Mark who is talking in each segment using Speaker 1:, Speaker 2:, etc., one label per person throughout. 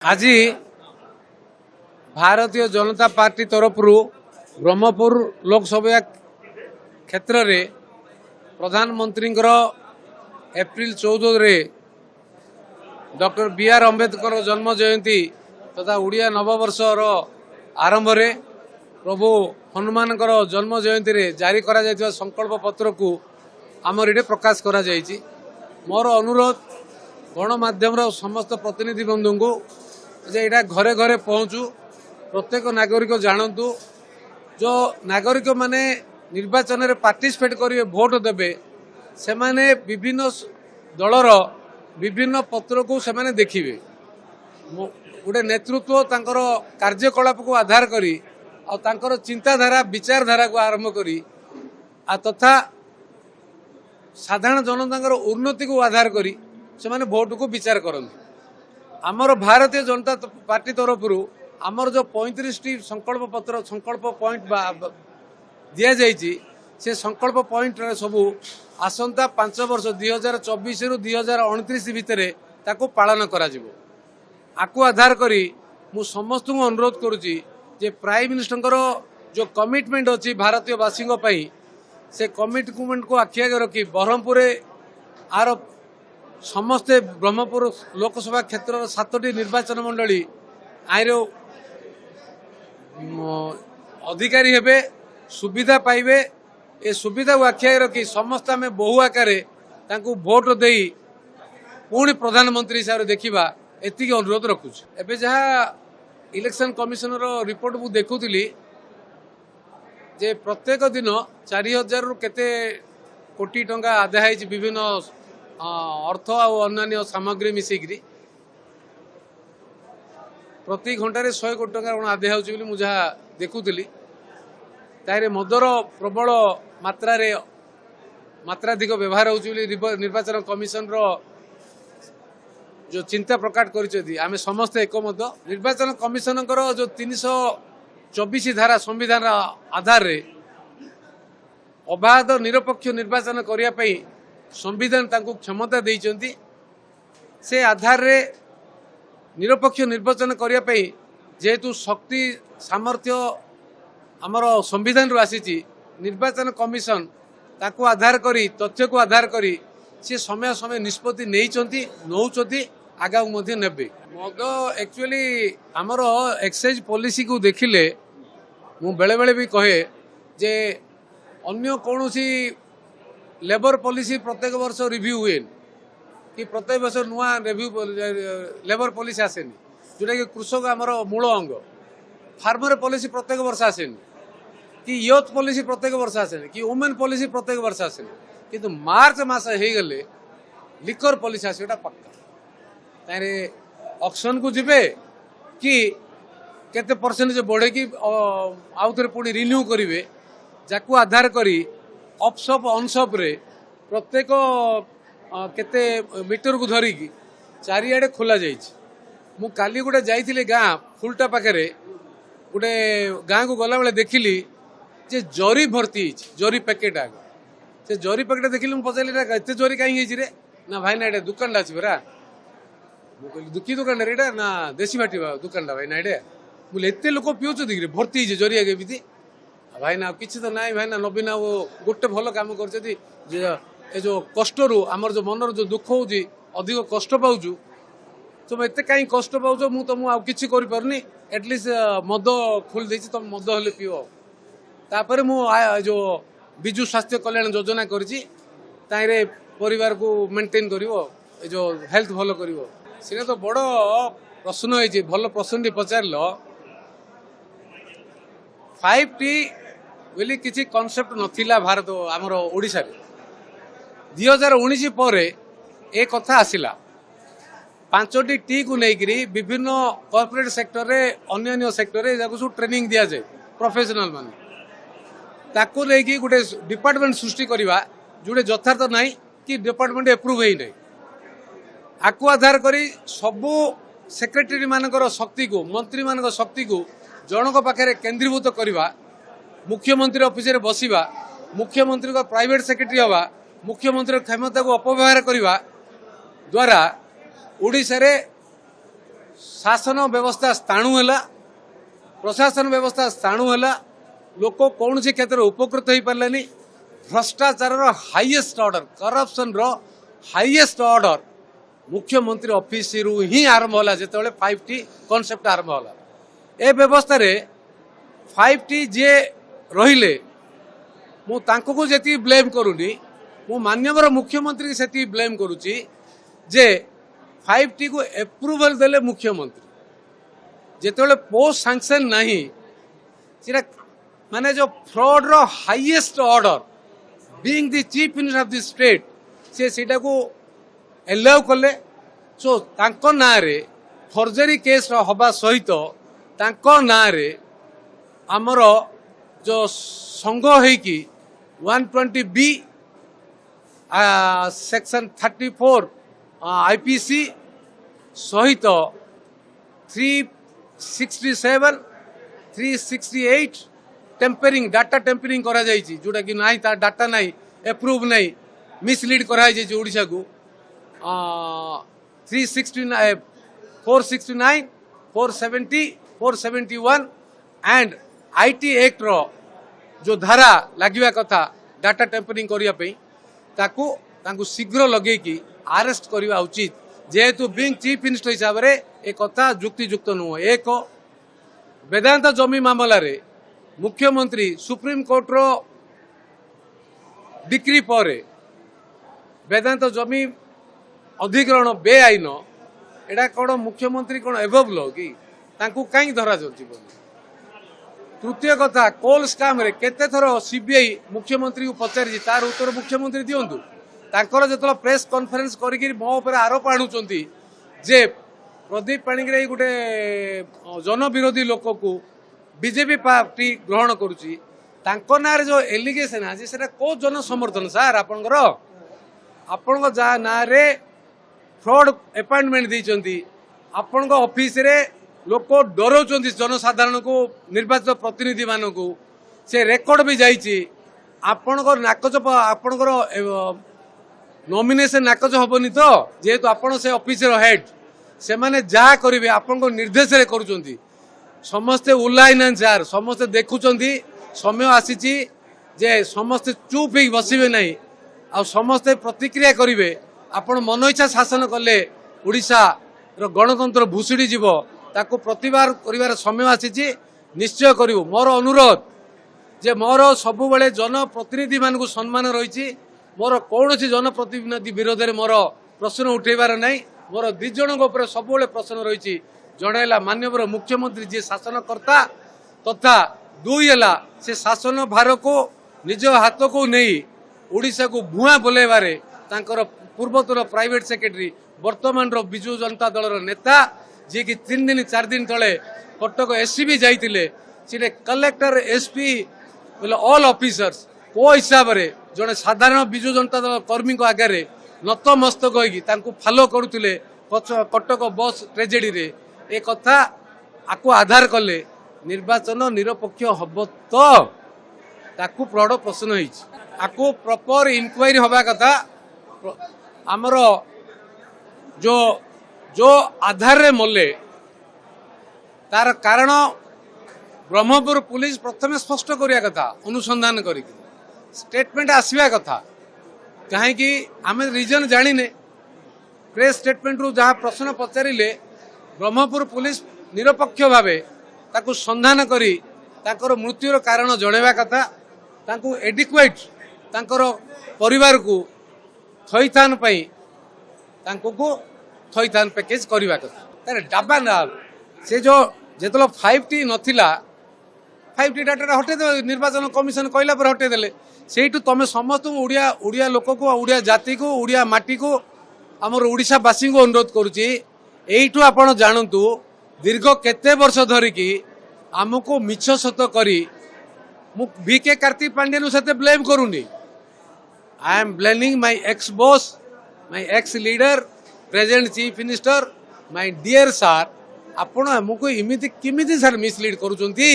Speaker 1: आज भारतीय जनता पार्टी तरफ ब्रह्मपुर लोकसभा क्षेत्र में प्रधानमंत्री एप्रिल 14 रे डॉक्टर बी.आर. अम्बेडकर जन्म जयंती तथा उड़िया नववर्ष आरंभ रे प्रभु हनुमान जन्म जयंती रे जारी करा जायतिबा संकल्प पत्र को आमर इडे प्रकाश करा जायछि। मोर अनुरोध गणमाध्यम समस्त प्रतिनिधि बंधु को जे एटा घरे घरे पहुँचू, प्रत्येक नागरिक जानतु जो नागरिक माने निर्वाचन में पार्टिसिपेट करेंगे, भोट देवे, से माने विभिन्न दलर विभिन्न पत्र को से माने देखिए। गोटे नेतृत्व तांकर कार्यकलाप को आधार करी और तांकर चिंताधारा विचारधारा को आरंभ करी तथा साधारण जनता उन्नति को आधार करी से माने भोट को विचार करते। आमर भारतीय जनता पार्टी तरफ आमर जो 35 संकल्प पत्र संकल्प पॉइंट दि जाइए, से संकल्प पॉइंट सबू आसंता 5 वर्ष 2024 रु 2029 भितर ताको पालन करा जिवो। आकु आधार करी मु समस्त को अनुरोध करुची जे प्राइम मिनिस्टर जो कमिटमेंट अच्छी भारतीय वासी से कमिटमेंट को आखि आगे रखी ब्रह्मपुर आर समस्ते ब्रह्मपुर लोकसभा क्षेत्र 7टी निर्वाचन मंडली आईर अधिकारी हेबे, सुविधा पाइबे। ए सुविधा को आखि आगे रखी समस्त आम बहु आकार भोट दे पुणी प्रधानमंत्री हिसाब से देखा एति अनुरोध रखुच। एबे जहाँ इलेक्शन कमिशनर रिपोर्ट मु देखुली जे प्रत्येक दिन 4000 रु केते कोटी टंका आदाय है विभिन्न अर्थ और अन्य सामग्री मिसिकी प्रति घंटे 100 कोटी टंका आदाय हो मुझे देखुली। तारे मदर प्रबल मात्राधिक व्यवहार हो निर्वाचन कमिशन जो चिंता प्रकट कर आम समस्त एकमत। निर्वाचन कमिशन जो 324 धारा संविधान आधार रे अबाध निरपेक्ष निर्वाचन करने संविधान तांको क्षमता देइचंती। से आधार रे निरपेक्ष निर्वाचन करने जेहेतु शक्ति सामर्थ्य आमर संविधान रु आसी, निर्वाचन कमिशन ताको आधार करी तथ्य को आधार करी से समय समय निष्पत्ति नहीं नौचंती आगा मध्य नेबे। मद एक्चुअली आमर एक्साइज पॉलिसी को देखिले मु बेले बेले भी कहे जे अन्य कौनसी लेबर पॉलिसी प्रत्येक वर्ष रिव्यू हुए कि प्रत्येक वर्ष नुआ रिव्यू लेबर पॉलिसी आसेनी, जोटा कि कृषक आमर मूल अंग। फार्मर पॉलिसी प्रत्येक वर्ष आसेनी कि यूथ पॉलिसी प्रत्येक वर्ष आसेनी कि वुमेन पॉलिसी प्रत्येक वर्ष आसेनी, किंतु मार्च मास हो गले लिकर पॉलिसी आसेटा पक्का। तारे ऑक्शन को जिबे कि केते परसेंटेज बढ़े कि आउ थे पुणी रिन्यू करेंगे, जाकू आधार करी ऑफसप ऑनसप रे प्रत्येक केते मीटर को धरिकी चारिआडे खोला जाइछि। मु काली गोटे जाइथिले गाँ फुलटा पाखे गोटे गाँ को गला बेले देखिली जे जरी भर्ती जरी पैकेट आग से जरी पैकेट देखिली। मुझे पचारि एत जरी कहीं रे ना भाई ना दुकान अच्छी परा मुझे दुखी दुकान एटा ना देशी बाटी दुकान भाई ना एटे बोले एत लोक पिउछ देखिए भर्ती जरी आगे एमती भाई ना किसी तो ना भाई ना नवीन वो गोटे भल कम कर जो कष्ट रू आमर जो मनर जो दुख हो अधिक कष्ट पाचु तुम एत कहीं कष्ट पाच मु तुम आ कि करनी एटलिस्ट मद खोल दे तुम मद हेल्ले पिओ। तापर मु जो विजु स्वास्थ्य कल्याण योजना करी परिवार को मेंटेन करिवो जो हेल्थ भल करिवो। सेटा तो बड़ प्रश्न है भल प्रश्न पचार 5T बोली किसी कॉन्सेप्ट नथिला भारत आमर ओडिशा रे 2019 पर एक कथा आसिला 5टी टी को लेकरी विभिन्न कॉर्पोरेट सेक्टर रे अन्य सेक्टर रे जाको ट्रेनिंग दिया जाए प्रोफेशनल माने ताको लेकी गोटे डिपार्टमेंट सृष्टि करवा जोड़े यथार्थ नहीं कि डिपार्टमेंट एप्रूव है नहीं। आकु आधार करी सबू सेक्रेटरी मानकर शक्ति को मंत्री मान शक्ति को जनक पाखे केन्द्रीभूत करवा, मुख्यमंत्री ऑफिस रे बसिबा, मुख्यमंत्री को प्राइवेट सेक्रेटरी हवा, मुख्यमंत्री क्षमता को अपव्यवहार करने द्वारा ओडिशा रे शासन व्यवस्था स्थाणु है, प्रशासन व्यवस्था स्थाणु है, लोक कौन से क्षेत्र में उपकृत हो पारे। भ्रष्टाचार highest order, corruption highest order मुख्यमंत्री ऑफिस रु ही आरंभ होला। जिते 5T कॉन्सेप्ट आरंभ होला ए व्यवस्था रे 5T जे रहिले मु तांको को जेती ब्लेम करूनी, मु माननीय मुख्यमंत्री की सेती ब्लेम करूची जे 5T को अप्रूवल देले मुख्यमंत्री जेते पोस्ट सैंक्शन नहीं सेटा माने जो फ्रॉड रो highest order being the chief minister of the state से सेटा को एलाउ कले। सो तांको ना रे फर्जरी केस हवा सहित तांको ना रे हमर जो संघ है कि 120B सेक्शन 34 आईपीसी सहित 367 368 टेम्परिंग डाटा टेम्परिंग करा जायछि जोटा कि नाही ता डाटा नाही अप्रूव नाही मिसलीड करा जायछि ओडिसा को 369 469 470 471 एंड आईटी एक्ट रो जो धारा लगिवा कथा डाटा टेम्परिंग करिया पई ताकू शीघ्र लगे कि अरेस्ट करवा उचित। जेहेतु बीइंग चीफ मिनिस्टर हिसाब रे ए कथा युक्तियुक्त नुह। एक वेदांत जमी मामला रे मुख्यमंत्री सुप्रीम कोर्ट रो डिक्री पर वेदांत जमी अधिग्रहण बेआईन एटा कौन मुख्यमंत्री कौन एबव लो कि तांकू कहीं धरा जाउछि। तृतीय कथा कोल स्काम रे केते थर सीबीआई मुख्यमंत्री को पचारि तार उत्तर मुख्यमंत्री दियंतु। तांकर जेतला प्रेस कॉन्फ्रेंस करिक मो ऊपर आरोप आणुचंती जे प्रदीप पाणिग्राही गोटे जनविरोधी लोक को बीजेपी पार्टी ग्रहण करुची तांको नारे जो एलिगेशन आज सेटा को जन समर्थन सार आपनकर आपन जा नारे फ्रॉड अपॉइंटमेंट देइचंती आपन ऑफिस रे लोक डरौचंती जनसाधारण को निर्वाचित प्रतिनिधि मान को से रेकर्ड भी जाइए आपणकर नाकच आपणकर नॉमिनेशन नाकच हेनी तो जेहेतु आपड़ से ऑफिस हेड से माने जहाँ करेंगे आपण निर्देश करुँच समस्ते उल्लाइन सार समस्ते देखुंट समय आसी जे समस्ते चुप हो बसबे ना आ समस्ते प्रतिक्रिया करेंगे आपण मन इच्छा शासन कले ओडिशा गणतंत्र भूषुड़ी जीव ताकू प्रतिबाद कर समय आसी निश्चय करू। मोर अनुरोध जे मोर सबु बेले जनप्रतिनिधि मान को सम्मान रही मोर कौन जनप्रतिनिधि विरोध में मोर प्रश्न उठेबार नहीं। मोर दी जन सब प्रश्न रही जड़ेला माननीय मुख्यमंत्री जी शासनकर्ता तथा दुई है से शासन भार को निज हाथ को नहीं ओडिशा को भुआ बोलेबारे तांकर पूर्वतन प्राइवेट सेक्रेटरी वर्तमान विजु जनता दल नेता जी की 3 दिन 4 दिन तले कटक एसपी जाइए से कलेक्टर एसपी बोले ऑल ऑफिसर्स को हिसाब रे जड़े साधारण विजु जनता दल कर्मी को आगे नतमस्तक होगी फॉलो करुले कटक बस ट्रेजेडी रे ए कथा आकु आधार कले निर्वाचन निरपेक्ष हम तो ताकू प्रौढ़ प्रश्न आकु प्रॉपर इंक्वायरी हवा कथा आमर जो जो आधार रे मले तार कारण ब्रह्मपुर पुलिस प्रथम स्पष्ट करिया कथा अनुसंधान करी स्टेटमेंट आसवा कथा कहीं आम रिजन जाने प्रेस स्टेटमेंट रु जहाँ प्रश्न पचारे ब्रह्मपुर पुलिस निरपेक्ष भावे ताकू संधान करी ताकर मृत्युर कारण जणेवा कथा ताकू एडिक्वेट ताकर परिवार को थैथान पई तांको को थैथान पैकेज करवा कथा तार डाबा ना से जो जेतलो 5T नथिला 5T डाटा हटे निर्वाचन कमिशन कहला पर हटे देले सेठू तमे समस्त ओडिया ओडिया लोक को ओडिया जाति को ओडिया माटी को आमर ओडिशावासी को अनुरोध करुच्ची एठू आपण जानतु दीर्घ केते वर्ष धरिकी आमको मिछ सत करी मु VK कार्तिक पांड्यन सते ब्लेम करूनी I am blaming my ex boss my ex leader present chief minister my dear sir आपण हमको इमिति किमिति सर मिसलीड करूचंती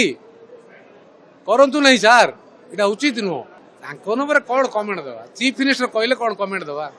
Speaker 1: करंतु नहीं सर एटा उचित नुह तांको नंबर कौन कमेंट दवा चीफ मिनिस्टर कहले कौन कमेंट दवा।